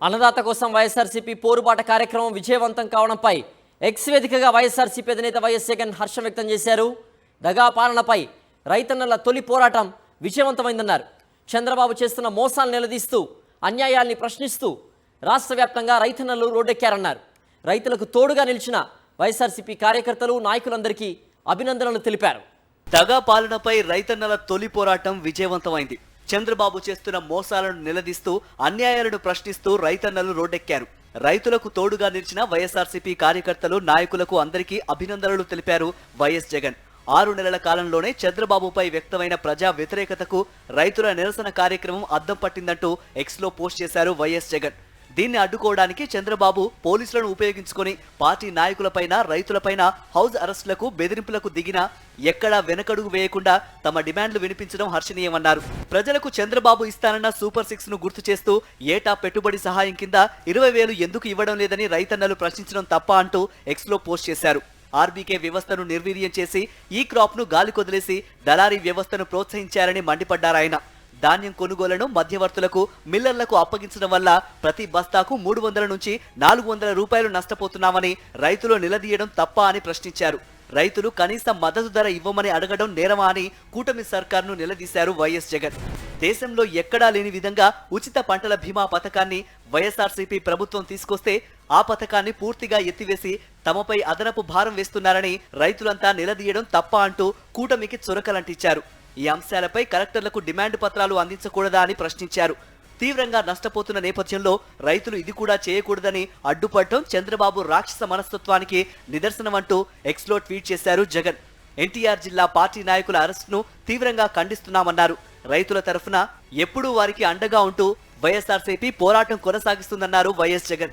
అన్నదాత కోసం వైఎస్ఆర్సీపీ పోరుబాట కార్యక్రమం విజయవంతం కావడంపై ఎక్స్ వేదికగా వైఎస్ఆర్సీపీ అధినేత వైఎస్ జగన్ హర్షం వ్యక్తం చేశారు. దగా పాలనపై రైతన్నల తొలి పోరాటం విజయవంతమైందన్నారు. చంద్రబాబు చేస్తున్న మోసాలను నిలదీస్తూ అన్యాయాల్ని ప్రశ్నిస్తూ రాష్ట్ర వ్యాప్తంగా రైతన్నలు రోడ్డెక్కారన్నారు. రైతులకు తోడుగా నిలిచిన వైఎస్ఆర్సీపీ కార్యకర్తలు నాయకులందరికీ అభినందనలు తెలిపారు. దగా పాలనపై రైతన్నల తొలి పోరాటం విజయవంతమైంది. చంద్రబాబు చేస్తున్న మోసాలను నిలదీస్తూ అన్యాయాలను ప్రశ్నిస్తూ రైతన్నలు రోడ్డెక్కారు. రైతులకు తోడుగా నిలిచిన వైఎస్ఆర్సీపీ కార్యకర్తలు నాయకులకు అందరికీ అభినందనలు తెలిపారు వైఎస్ జగన్. 6 నెలల కాలంలోనే చంద్రబాబుపై వ్యక్తమైన ప్రజా వ్యతిరేకతకు రైతుల నిరసన కార్యక్రమం అద్దం పట్టిందంటూ ఎక్స్లో పోస్ట్ చేశారు వైఎస్ జగన్. దీన్ని అడ్డుకోవడానికి చంద్రబాబు పోలీసులను ఉపయోగించుకొని పార్టీ నాయకులపైన రైతులపైన హౌస్ అరెస్టులకు బెదిరింపులకు దిగినా ఎక్కడా వెనకడుగు వేయకుండా తమ డిమాండ్లు వినిపించడం హర్షణీయమన్నారు. ప్రజలకు చంద్రబాబు ఇస్తానన్న సూపర్ 6 ను గుర్తు చేస్తూ ఏటా పెట్టుబడి సహాయం కింద 20,000 ఎందుకు ఇవ్వడం లేదని రైతన్నలు ప్రశ్నించడం తప్ప అంటూ ఎక్స్లో పోస్ట్ చేశారు. ఆర్బీకే వ్యవస్థను నిర్వీర్యం చేసి ఈ క్రాప్ ను గాలికొదిలేసి దళారీ వ్యవస్థను ప్రోత్సహించారని మండిపడ్డారాయన. ధాన్యం కొనుగోలను మధ్యవర్తులకు మిల్లర్లకు అప్పగించడం వల్ల ప్రతి బస్తాకు 300 నుంచి 400 రూపాయలు నష్టపోతున్నామని రైతులు నిలదీయడం తప్ప అని ప్రశ్నించారు. రైతులు కనీస మద్దతు ధర ఇవ్వమని అడగడం నేరమా అని కూటమి సర్కార్ను నిలదీశారు వైఎస్ జగన్. దేశంలో ఎక్కడా లేని విధంగా ఉచిత పంటల బీమా పథకాన్ని వైఎస్ఆర్సీపీ ప్రభుత్వం తీసుకొస్తే ఆ పథకాన్ని పూర్తిగా ఎత్తివేసి తమపై అదనపు భారం వేస్తున్నారని రైతులంతా నిలదీయడం తప్ప అంటూ కూటమికి చురకలంటించారు. ఈ అంశాలపై కలెక్టర్లకు డిమాండ్ పత్రాలు అందించకూడదా అని ప్రశ్నించారు. తీవ్రంగా నష్టపోతున్న నేపథ్యంలో రైతులు ఇది కూడా చేయకూడదని అడ్డుపడటం చంద్రబాబు రాక్షస మనస్తత్వానికి నిదర్శనమంటూ ఎక్స్లో ట్వీట్ చేశారు జగన్. ఎన్టీఆర్ జిల్లా పార్టీ నాయకుల అరెస్టును తీవ్రంగా ఖండిస్తున్నామన్నారు. రైతుల తరఫున ఎప్పుడూ వారికి అండగా ఉంటూ వైఎస్ఆర్సీపీ పోరాటం కొనసాగిస్తుందన్నారు వైఎస్ జగన్.